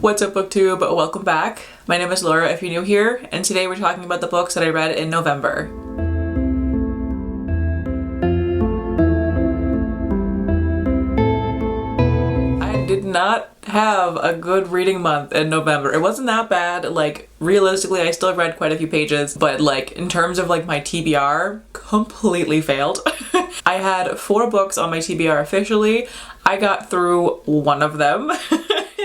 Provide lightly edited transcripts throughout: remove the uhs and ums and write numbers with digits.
What's up, booktube? Welcome back. My name is Laura if you're new here, and today we're talking about the books that I read in November. I did not have a good reading month in November. It wasn't that bad. Like, realistically, I still read quite a few pages, but like in terms of like my TBR, completely failed. I had 4 books on my TBR officially. I got through one of them.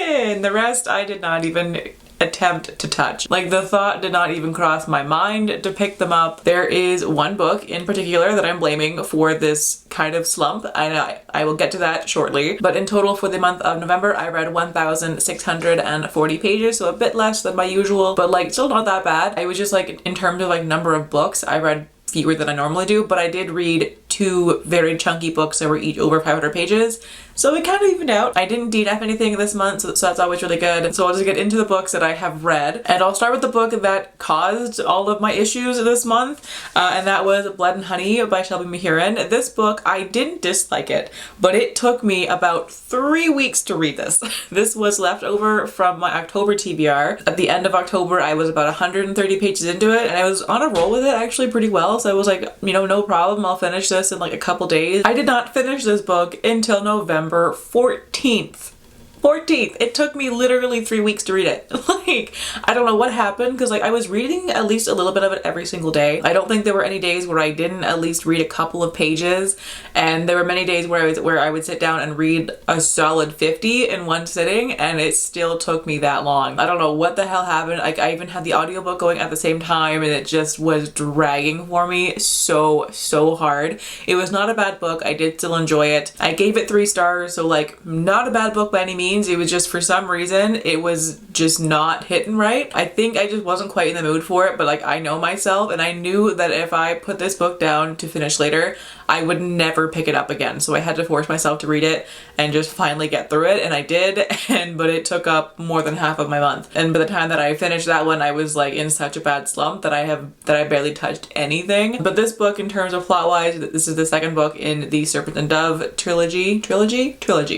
And the rest I did not even attempt to touch. Like, the thought did not even cross my mind to pick them up. There is one book in particular that I'm blaming for this kind of slump, and I will get to that shortly. But in total for the month of November, I read 1,640 pages, so a bit less than my usual, but like still not that bad. I was just like, in terms of like number of books, I read fewer than I normally do, but I did read 2 very chunky books that were each over 500 pages. So it kind of evened out. I didn't DNF anything this month, so that's always really good. So I'll just get into the books that I have read. And I'll start with the book that caused all of my issues this month, and that was Blood and Honey by Shelby Mahurin. This book, I didn't dislike it, but it took me about 3 weeks to read this. This was left over from my October TBR. At the end of October, I was about 130 pages into it, and I was on a roll with it actually pretty well. So I was like, you know, no problem, I'll finish this in like a couple days. I did not finish this book until November 14th. It took me literally 3 weeks to read it. Like, I don't know what happened, because like I was reading at least a little bit of it every single day. I don't think there were any days where I didn't at least read a couple of pages, and there were many days where I would sit down and read a solid 50 in one sitting, and it still took me that long. I don't know what the hell happened. Like, I even had the audiobook going at the same time, and it just was dragging for me so hard. It was not a bad book. I did still enjoy it. I gave it 3 stars, so like not a bad book by any means. It was just, for some reason, it was just not hitting right. I think I just wasn't quite in the mood for it, but like, I know myself, and I knew that if I put this book down to finish later, I would never pick it up again. So I had to force myself to read it and just finally get through it, and I did, but it took up more than half of my month. And by the time that I finished that one, I was like in such a bad slump that I barely touched anything. But this book, in terms of plot-wise, this is the second book in the Serpent and Dove trilogy,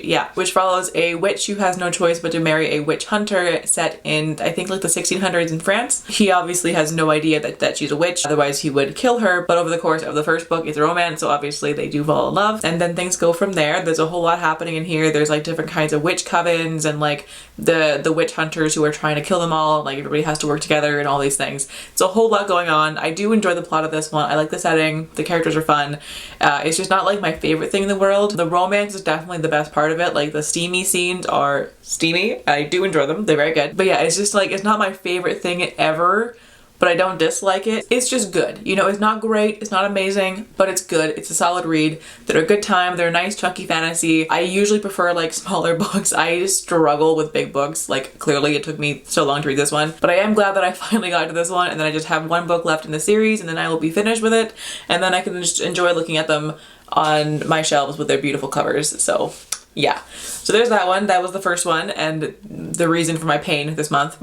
yeah, which follows a witch who has no choice but to marry a witch hunter set in, I think, like the 1600s in France. He obviously has no idea that she's a witch, otherwise he would kill her. But over the course of the first book, it's a romance, so obviously they do fall in love, and then things go from there. There's a whole lot happening in here. There's like different kinds of witch covens, and like the witch hunters who are trying to kill them all. Like, everybody has to work together and all these things. It's a whole lot going on. I do enjoy the plot of this one. I like the setting. The characters are fun. It's just not like my favorite thing in the world. The romance is definitely the best part of it. Like, the steamy scenes are steamy. I do enjoy them. They're very good. But yeah, it's just like, it's not my favorite thing ever, but I don't dislike it. It's just good. You know, it's not great, it's not amazing, but it's good. It's a solid read. They're a good time. They're a nice chunky fantasy. I usually prefer like smaller books. I struggle with big books. Like, clearly it took me so long to read this one, but I am glad that I finally got to this one, and then I just have 1 book left in the series, and then I will be finished with it, and then I can just enjoy looking at them on my shelves with their beautiful covers. So yeah, so there's that one. That was the first one, and the reason for my pain this month.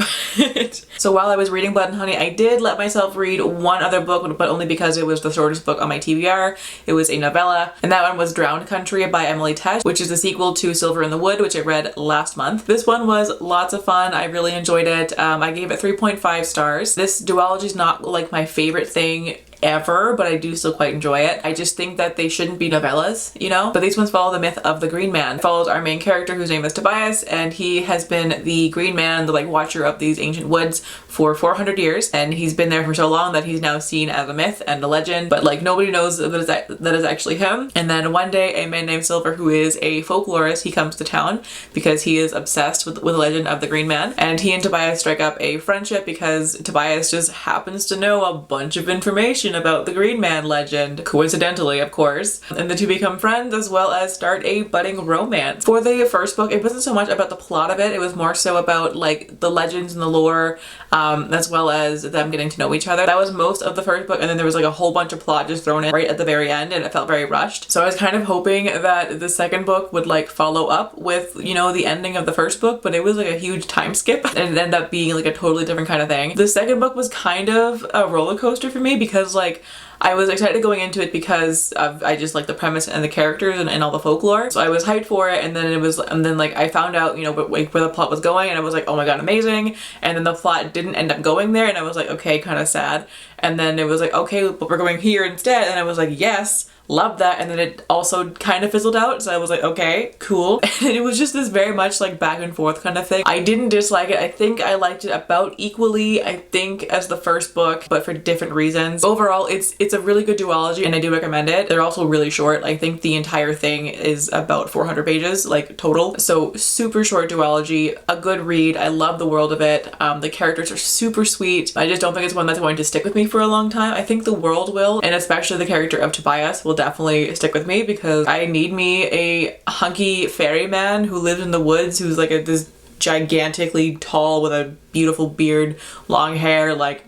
So while I was reading Blood and Honey, I did let myself read one other book, but only because it was the shortest book on my TBR. It was a novella, and that one was Drowned Country by Tesh, which is the sequel to Silver in the Wood, which I read last month. This one was lots of fun. I really enjoyed it. I gave it 3.5 stars. This duology is not like my favorite thing ever, but I do still quite enjoy it. I just think that they shouldn't be novellas, you know? But these ones follow the myth of the Green Man. It follows our main character, whose name is Tobias, and he has been the Green Man, the like watcher of these ancient woods, for 400 years, and he's been there for so long that he's now seen as a myth and a legend, but like nobody knows that is actually him. And then one day, a man named Silver, who is a folklorist, he comes to town because he is obsessed with the legend of the Green Man, and he and Tobias strike up a friendship because Tobias just happens to know a bunch of information about the Green Man legend, coincidentally, of course, and the two become friends, as well as start a budding romance. For the first book, it wasn't so much about the plot of it, it was more so about like the legends and the lore, as well as them getting to know each other. That was most of the first book, and then there was like a whole bunch of plot just thrown in right at the very end, and it felt very rushed. So I was kind of hoping that the second book would like follow up with, you know, the ending of the first book, but it was like a huge time skip, and it ended up being like a totally different kind of thing. The second book was kind of a roller coaster for me because like, I was excited going into it because I just like the premise and the characters and all the folklore. So I was hyped for it, and then like I found out, you know, where the plot was going, and I was like, oh my god, amazing. And then the plot didn't end up going there, and I was like, okay, kind of sad. And then it was like, okay, but we're going here instead, and I was like, yes. Loved that. And then it also kind of fizzled out, so I was like, okay, cool. And it was just this very much like back and forth kind of thing. I didn't dislike it. I think I liked it about equally, I think, as the first book, but for different reasons. Overall, it's a really good duology, and I do recommend it. They're also really short. I think the entire thing is about 400 pages, like, total. So super short duology, a good read. I love the world of it. The characters are super sweet. I just don't think it's one that's going to stick with me for a long time. I think the world will, and especially the character of Tobias will definitely stick with me, because I need me a hunky ferryman who lives in the woods, who's like this gigantically tall with a beautiful beard, long hair, like,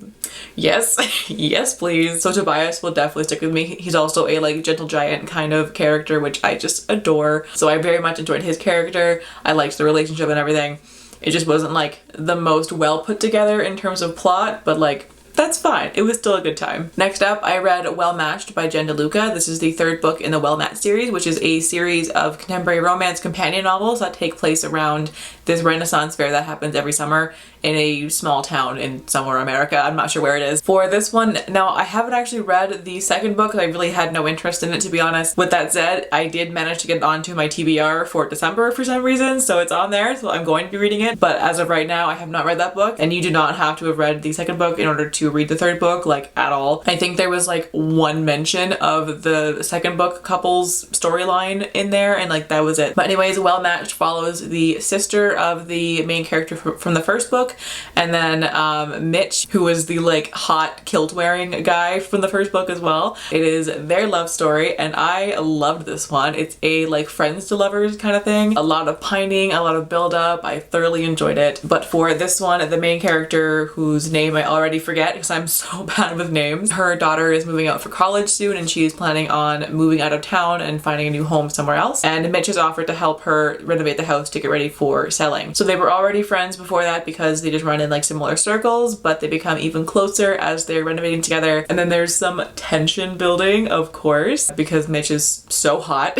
yes, yes please. So Tobias will definitely stick with me. He's also a like gentle giant kind of character, which I just adore. So I very much enjoyed his character. I liked the relationship and everything. It just wasn't like the most well put together in terms of plot, but like, that's fine. It was still a good time. Next up, I read Well Matched by Jenn DeLuca. This is the third book in the Well Matched series, which is a series of contemporary romance companion novels that take place around this Renaissance fair that happens every summer in a small town in somewhere in America. I'm not sure where it is. For this one, now I haven't actually read the second book. I really had no interest in it, to be honest. With that said, I did manage to get it onto my TBR for December for some reason, so it's on there, so I'm going to be reading it. But as of right now, I have not read that book, and you do not have to have read the second book in order to read the third book, like, at all. I think there was like one mention of the second book couple's storyline in there, and like that was it. But anyways, Well Matched follows the sister of the main character from the first book, and then Mitch, who was the like hot kilt wearing guy from the first book as well. It is their love story, and I loved this one. It's a like friends to lovers kind of thing. A lot of pining, a lot of build up. I thoroughly enjoyed it. But for this one, the main character, whose name I already forget because I'm so bad with names, her daughter is moving out for college soon, and she is planning on moving out of town and finding a new home somewhere else. And Mitch has offered to help her renovate the house to get ready for selling. So they were already friends before that because they just run in like similar circles, but they become even closer as they're renovating together. And then there's some tension building, of course, because Mitch is so hot.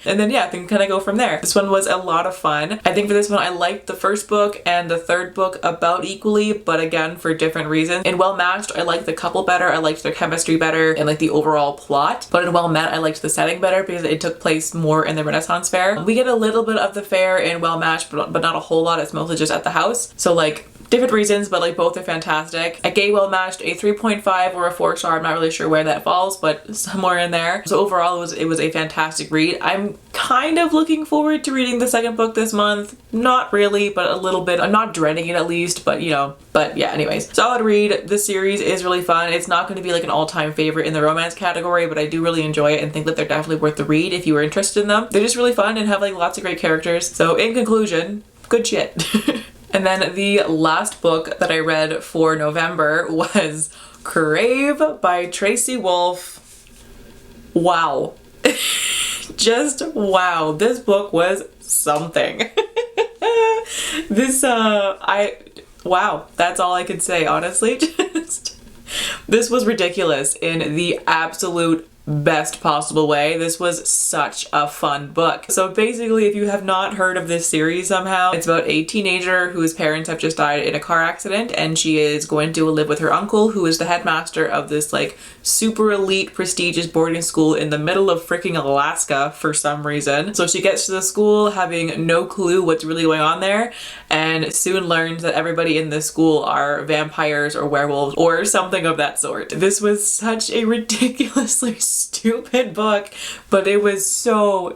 And then yeah, things kind of go from there. This one was a lot of fun. I think for this one, I liked the first book and the third book about equally, but again, for different reasons. In Well Matched, I liked the couple better. I liked their chemistry better and like the overall plot. But in Well Met, I liked the setting better because it took place more in the Renaissance fair. We get a little bit of the fair in Well Matched, but not a whole lot. It's mostly just at the house. So like, different reasons, but like both are fantastic. I gave Well Matched a 3.5 or a 4-star. I'm not really sure where that falls, but somewhere in there. So overall, it was a fantastic read. I'm kind of looking forward to reading the second book this month. Not really, but a little bit. I'm not dreading it at least, but you know. But yeah, anyways. Solid read. This series is really fun. It's not going to be like an all-time favorite in the romance category, but I do really enjoy it and think that they're definitely worth the read if you were interested in them. They're just really fun and have like lots of great characters. So in conclusion, good shit. And then the last book that I read for November was Crave by Tracy Wolff. Wow. Just wow. This book was something. Wow. That's all I could say, honestly. This was ridiculous in the absolute best possible way. This was such a fun book. So basically, if you have not heard of this series somehow, it's about a teenager whose parents have just died in a car accident, and she is going to live with her uncle, who is the headmaster of this like super elite prestigious boarding school in the middle of freaking Alaska for some reason. So she gets to the school having no clue what's really going on there, and soon learns that everybody in this school are vampires or werewolves or something of that sort. This was such a ridiculously stupid book, but it was so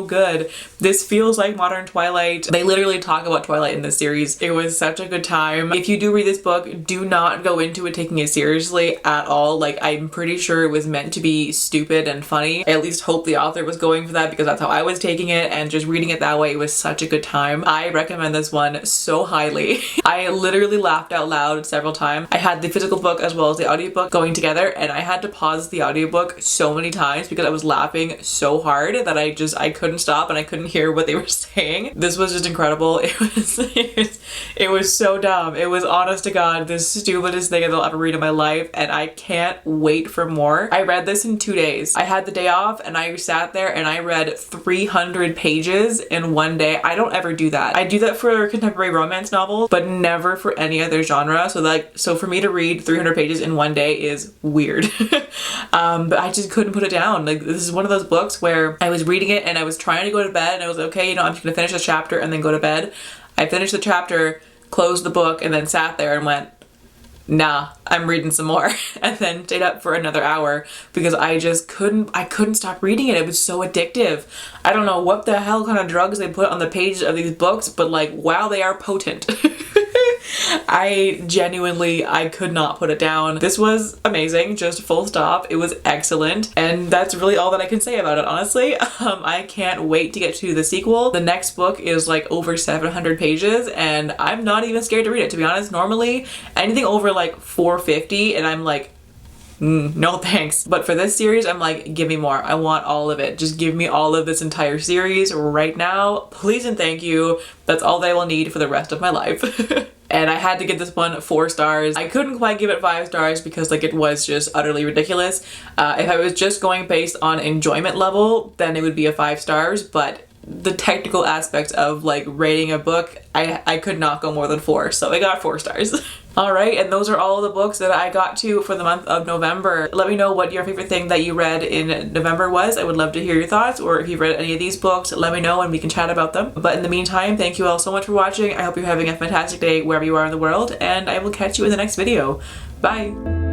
good. This feels like modern Twilight. They literally talk about Twilight in this series. It was such a good time. If you do read this book, do not go into it taking it seriously at all. Like, I'm pretty sure it was meant to be stupid and funny. I at least hope the author was going for that, because that's how I was taking it, and just reading it that way, it was such a good time. I recommend this one so highly. I literally laughed out loud several times. I had the physical book as well as the audiobook going together, and I had to pause the audiobook so many times because I was laughing so hard that I couldn't stop and I couldn't hear what they were saying. This was just incredible. It was so dumb. It was, honest to God, the stupidest thing I'll ever read in my life, and I can't wait for more. I read this in 2 days. I had the day off and I sat there and I read 300 pages in one day. I don't ever do that. I do that for contemporary romance novels, but never for any other genre. So for me to read 300 pages in one day is weird. But I just couldn't put it down. Like, this is one of those books where I was reading it and I was trying to go to bed and I was okay, you know, I'm just gonna finish this chapter and then go to bed. I finished the chapter, closed the book, and then sat there and went, nah, I'm reading some more, and then stayed up for another hour because I couldn't stop reading it. It was so addictive. I don't know what the hell kind of drugs they put on the pages of these books, but like, wow, they are potent. I could not put it down. This was amazing, just full stop. It was excellent, and that's really all that I can say about it, honestly. I can't wait to get to the sequel. The next book is like over 700 pages, and I'm not even scared to read it, to be honest. Normally, anything over like 450, and I'm like, no thanks. But for this series, I'm like, give me more. I want all of it. Just give me all of this entire series right now. Please and thank you. That's all that I will need for the rest of my life. And I had to give this one 4 stars. I couldn't quite give it 5 stars because like it was just utterly ridiculous. If I was just going based on enjoyment level, then it would be a 5 stars, but the technical aspects of like rating a book, I could not go more than 4, so I got 4 stars. Alright, and those are all the books that I got to for the month of November. Let me know what your favorite thing that you read in November was. I would love to hear your thoughts, or if you've read any of these books, let me know and we can chat about them. But in the meantime, thank you all so much for watching. I hope you're having a fantastic day wherever you are in the world, and I will catch you in the next video. Bye!